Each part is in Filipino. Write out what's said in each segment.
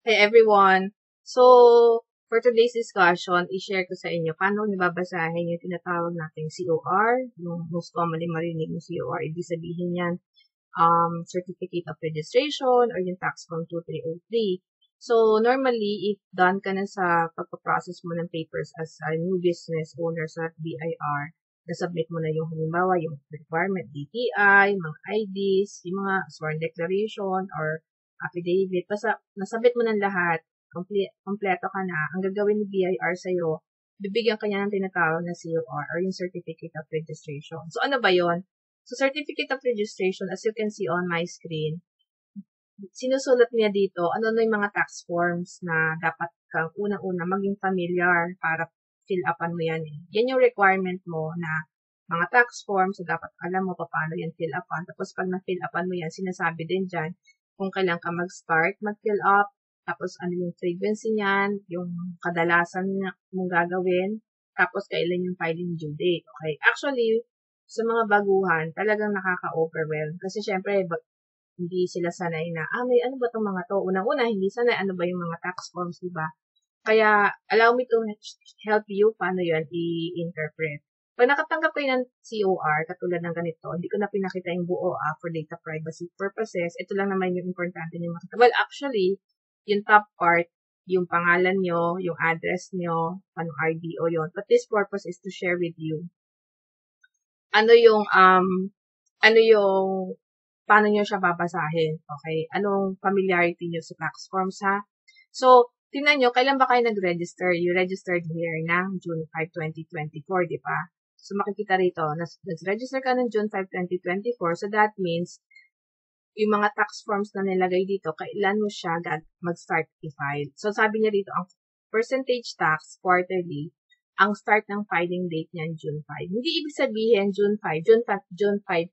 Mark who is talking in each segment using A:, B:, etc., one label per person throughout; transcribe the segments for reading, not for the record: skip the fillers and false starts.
A: Hey everyone! So, for today's discussion, i-share ko sa inyo paano nababasahin yung tinatawag nating COR, yung most commonly marinig yung COR. Ibig sabihin yan, Certificate of Registration or yung Tax Form 2303. So, normally, if done ka na sa pagpaprocess mo ng papers as a new business owner sa BIR, nasubmit mo na yung halimbawa, yung requirement, DTI, mga IDs, yung mga sworn declaration or affidavit. Basta, nasabit mo ng lahat, kompleto ka na. Ang gagawin ni BIR sa'yo, bibigyan ka niya ng tinatawag na COR or yung Certificate of Registration. So, ano ba yon? So, Certificate of Registration, as you can see on my screen, sinusulat niya dito, ano na yung mga tax forms na dapat kang unang-una maging familiar para fill upan mo yan. Yan yung requirement mo na mga tax forms, so dapat alam mo paano yan fill upan. Tapos pag na-fill upan mo yan, sinasabi din dyan kung kailan ka mag-start, mag-fill up, tapos ano yung frequency niyan, yung kadalasan mong gagawin, tapos kailan yung filing due date. Okay? Actually, sa mga baguhan, talagang nakaka-overwhelm. Kasi syempre, hindi sila sanay na, may ano ba itong mga to? Unang-una, hindi sanay, ano ba yung mga tax forms, diba? Kaya, allow me to help you paano yun i-interpret. Pag nakatanggap kayo ng COR, katulad ng ganito, hindi ko na pinakita yung buo for data privacy purposes. Ito lang naman yung importante nyo makita. Well, actually, yung top part, yung pangalan nyo, yung address nyo, anong RDO yun. But this purpose is to share with you paano nyo siya babasahin, okay? Anong familiarity nyo sa tax forms, ha? So, tingnan nyo, kailan ba kayo nag-register? You registered here ng June 5, 2024, di ba? So, makikita rito, nag-register ka ng June 5, 2024, so that means, yung mga tax forms na nilagay dito, kailan mo siya mag-start i-file. So, sabi niya dito, ang percentage tax quarterly, ang start ng filing date niyan, June 5. Hindi ibig sabihin, June 5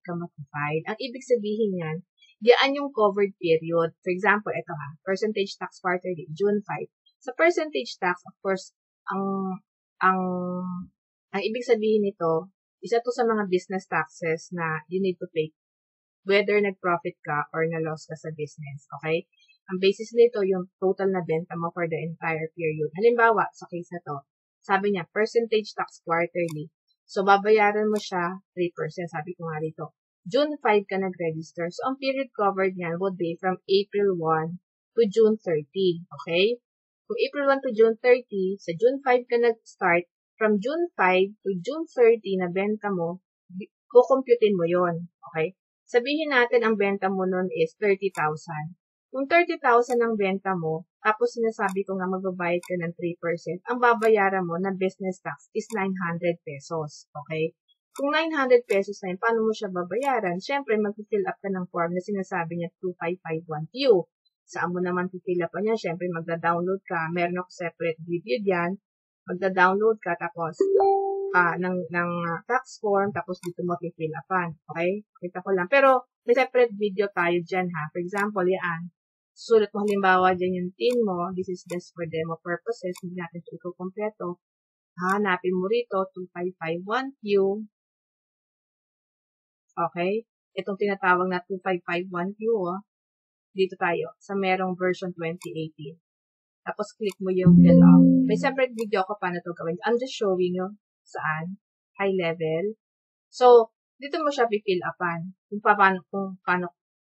A: ka mag-file. Ang ibig sabihin niyan, diyan yung covered period. For example, ito percentage tax quarterly, June 5. Sa percentage tax, of course, ang ibig sabihin nito, isa to sa mga business taxes na you need to pay whether nag-profit ka or na-loss ka sa business. Okay? Ang basis nito, yung total na benta mo for the entire period. Halimbawa, sa case na to, sabi niya, percentage tax quarterly. So, babayaran mo siya 3%. Sabi ko nga dito, June 5 ka nag-register. So, ang period covered niyan would be from April 1 to June 30. Okay? Kung April 1 to June 30, sa June 5 ka nag-start, from June 5 to June 30 na benta mo, kukumputin mo yon. Okay? Sabihin natin ang benta mo nun is 30,000. Kung 30,000 ang benta mo, tapos sinasabi ko nga magbabayad ka ng 3%, ang babayaran mo na business tax is 900 pesos. Okay? Kung 900 pesos na yun, paano mo siya babayaran? Siyempre, mag-fill up ka ng form na sinasabi niya 2551Q. Saan mo naman fill up niya? Siyempre, magda-download ka. Meron ako separate video diyan. Magda-download ka, tapos ng tax form, tapos dito mo fill upan. Okay? Kita ko lang. Pero, may separate video tayo dyan, ha? For example, yan. Sulat mo halimbawa dyan yung TIN mo. This is just for demo purposes. Hindi natin ito ikukompleto. Hanapin mo rito, 2551Q. Okay? Itong tinatawag na 2551Q, dito tayo, sa merong version 2018. Tapos, click mo yung fill up. May separate video ako paano ito gawin. I'm just showing you saan, high level. So, dito mo siya fill upan. Kung paano,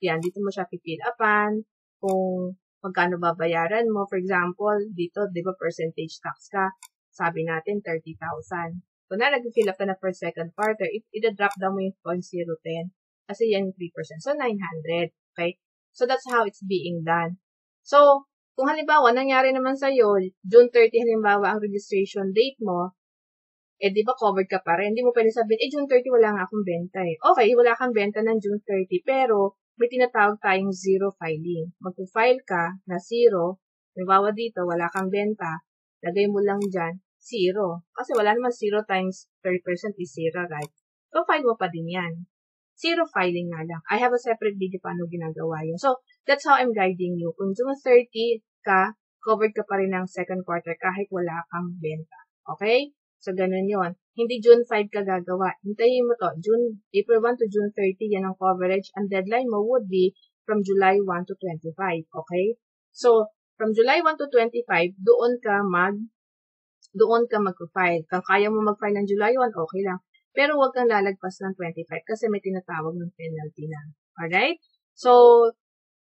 A: yan, dito mo siya fill upan, kung magkano babayaran mo. For example, dito, di ba, percentage tax ka. Sabi natin, 30,000. Kung nag-fill up ka na for second quarter, ida-drop down mo yung 0.010. Kasi yan yung 3%. So, 900. Okay? So, that's how it's being done. So, kung halimbawa, nangyari naman sa'yo, June 30 halimbawa ang registration date mo, di ba covered ka pa rin? Hindi mo pwede sabihin, June 30 wala nga akong benta eh. Okay, wala kang benta ng June 30, pero may tinatawag tayong zero filing. Magpo-file ka na zero, halimbawa dito, wala kang benta, lagay mo lang dyan, zero. Kasi wala naman 0 times 30% is 0, right? So, file mo pa din yan. Zero filing nga lang. I have a separate video paano ginagawa yun. So, that's how I'm guiding you. Kung June 30 ka, covered ka pa rin ng second quarter kahit wala kang benta. Okay? So, ganun yon. Hindi June 5 ka gagawa. Hintayin mo to. April 1 to June 30, yan ang coverage. Ang deadline mo would be from July 1 to 25. Okay? So, from July 1 to 25, doon ka mag-file. Kung kaya mo mag-file ng July 1, okay lang. Pero huwag kang lalagpas ng 25 kasi may tinatawag ng penalty na. Alright? So,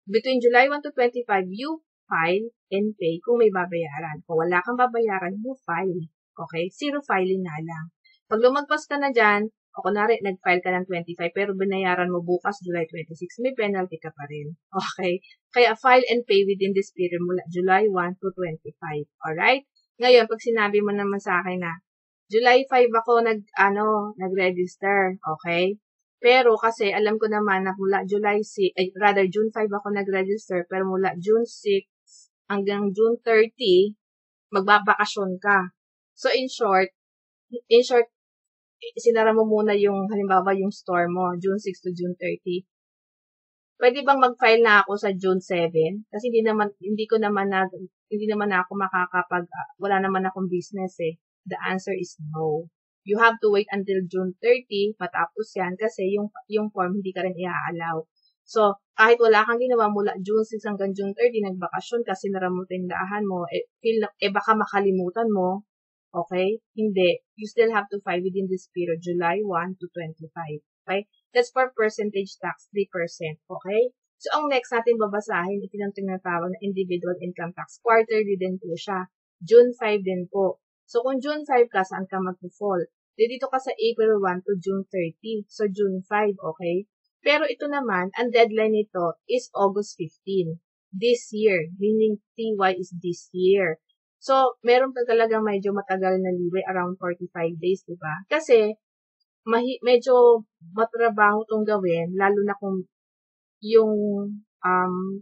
A: between July 1 to 25, you file and pay kung may babayaran. Kung wala kang babayaran, you file. Okay? Zero filing na lang. Pag lumagpas ka na dyan, o kunwari, nag-file ka ng 25, pero binayaran mo bukas, July 26, may penalty ka pa rin. Okay? Kaya file and pay within this period mula July 1 to 25. Alright? Ngayon, pag sinabi mo naman sa akin na, July 5 ako nag-register. Okay? Pero kasi alam ko naman na mula June 5 ako nag-register, pero mula June 6 hanggang June 30, magbabakasyon ka. So, in short, sinara mo muna yung, halimbawa, yung store mo, June 6 to June 30. Pwede bang mag-file na ako sa June 7? Kasi hindi naman ako wala naman akong business eh. The answer is no. You have to wait until June 30, matapos yan, kasi yung form hindi ka rin i-allow. So, kahit wala kang ginawa mula June 6 hanggang June 30, nagbakasyon kasi naramot yung daahan mo, baka makalimutan mo, okay? Hindi. You still have to file within this period, July 1 to 25. Okay? That's for percentage tax, 3%. Okay? So, ang next natin babasahin, ito yung tinatawag na individual income tax. Quarterly din po siya. June 5 din po. So, kung June 5 ka, saan ka mag-fall? Dito ka sa April 1 to June 30. So, June 5, okay? Pero ito naman, ang deadline nito is August 15. This year. Meaning, TY is this year. So, meron pa talagang medyo matagal na leeway, around 45 days, diba? Kasi, medyo matrabaho itong gawin, lalo na kung yung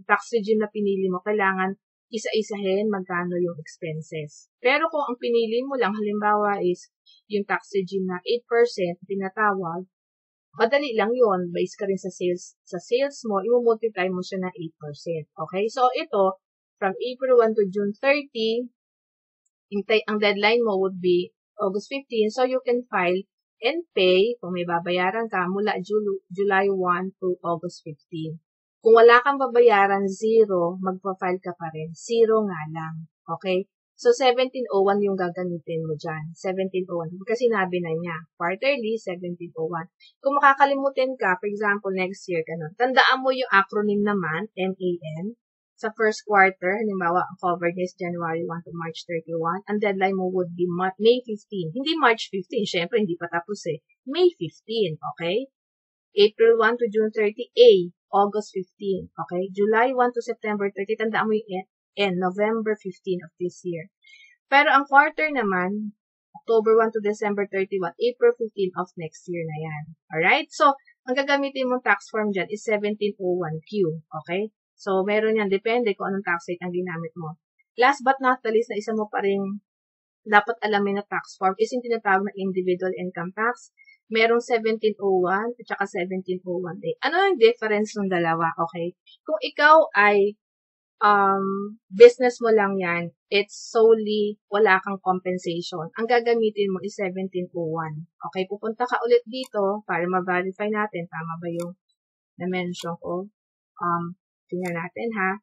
A: tax regime na pinili mo, kailangan isa-isahin magkano yung expenses. Pero kung ang pinili mo lang, halimbawa is yung tax regime na 8%, tinatawag, madali lang yon, based ka rin sa sales mo, i-multiply mo siya na 8%. Okay? So, ito, from April 1 to June 30, ang deadline mo would be August 15, so you can file and pay, kung may babayaran ka, mula July 1 to August 15. Kung wala kang babayaran, 0, magpa-file ka pa rin. 0 nga lang. Okay? So, 1701 yung gagamitin mo dyan. 1701. Kasi sinabi na niya. Quarterly, 1701. Kung makakalimutin ka, for example, next year, ganun. Tandaan mo yung acronym naman, MAN. Sa first quarter, halimbawa, ang covered is January 1 to March 31. Ang deadline mo would be May 15. Hindi March 15. Syempre, hindi pa tapos eh. May 15. Okay? April 1 to June 30, A. August 15. Okay? July 1 to September 30. Tandaan mo yung N. November 15 of this year. Pero ang quarter naman, October 1 to December 31, April 15 of next year na yan. Alright? So, ang gagamitin mong tax form dyan is 1701Q. Okay? So, meron yan. Depende kung anong tax rate ang ginamit mo. Last but not the least, na isa mo pa rin dapat alamin na tax form is yung tinatawag na individual income tax. Merong 1701 at saka 1701A. Ano yung difference ng dalawa? Okay? Kung ikaw ay business mo lang yan, it's solely wala kang compensation. Ang gagamitin mo is 1701. Okay? Pupunta ka ulit dito para ma-verify natin tama ba yung na-mention ko. Tingnan natin ha.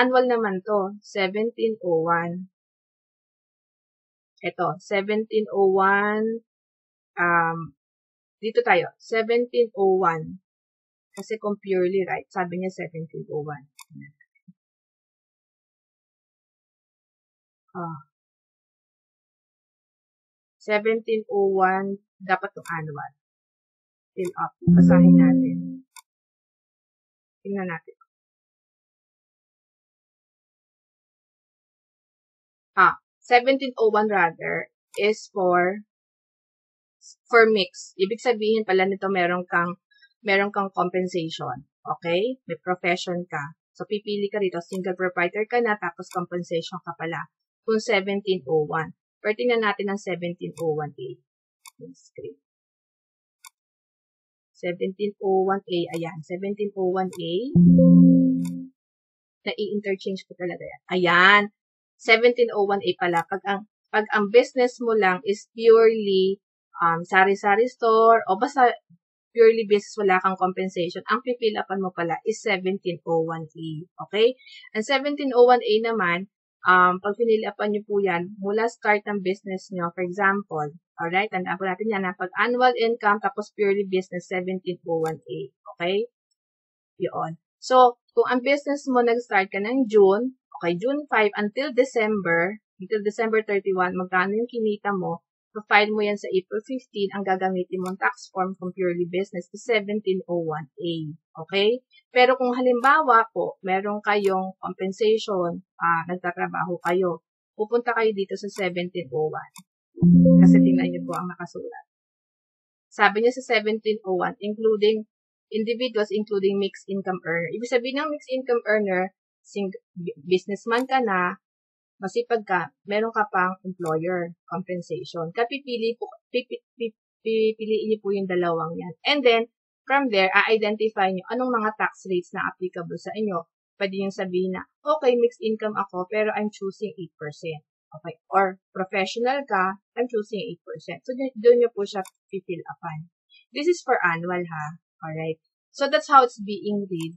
A: Annual naman to. 1701. Ito. 1701. Dito tayo. 1701. Kasi kung purely right, sabi niya 1701. 1701, dapat itong annual. Fill up. Basahin natin. Tingnan natin. 1701 rather is for mix. Ibig sabihin pala nito meron kang compensation. Okay? May profession ka. So, pipili ka rito. Single proprietor ka na, tapos compensation ka pala. Kung 1701. Pero tingnan natin ang 1701A. Screen. 1701A. Ayan. 1701A. Na-i-interchange ko talaga yan. Ayan. 1701A pala. Pag ang business mo lang is purely sari-sari store o basta purely business, wala kang compensation, ang pipilapan mo pala is 1701A. Okay? Ang 1701A naman, pag pinilapan nyo po yan, mula start ng business nyo, for example, alright, tandaan po natin yan, pag annual income, tapos purely business, 1701A. Okay? Yun. So, kung ang business mo nag-start ka ng June, okay, June 5 until December 31, magkano yung kinita mo, file mo yan sa April 15, ang gagamitin mong tax form kung purely business is 1701A. Okay? Pero kung halimbawa po, meron kayong compensation, nagtatrabaho kayo, pupunta kayo dito sa 1701. Kasi tingnan niyo po ang nakasulat. Sabi niya sa 1701, including individuals, including mixed income earner. Ibig sabihin ng mixed income earner, businessman ka na, masipag ka, meron ka pang employer compensation. Pipiliin niyo po yung dalawang yan. And then, from there, i-identify niyo anong mga tax rates na applicable sa inyo. Pwede niyo sabihin na, okay, mixed income ako, pero I'm choosing 8%. Okay. Or, professional ka, I'm choosing 8%. So, doon niyo po siya fill upan. This is for annual, ha? Alright. So, that's how it's being read.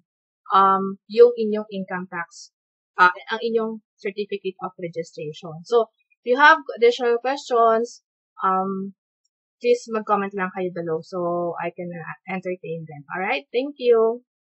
A: Yung inyong income tax, ang inyong certificate of registration. So, if you have additional questions, please mag-comment lang kayo below so I can entertain them. Alright? Thank you.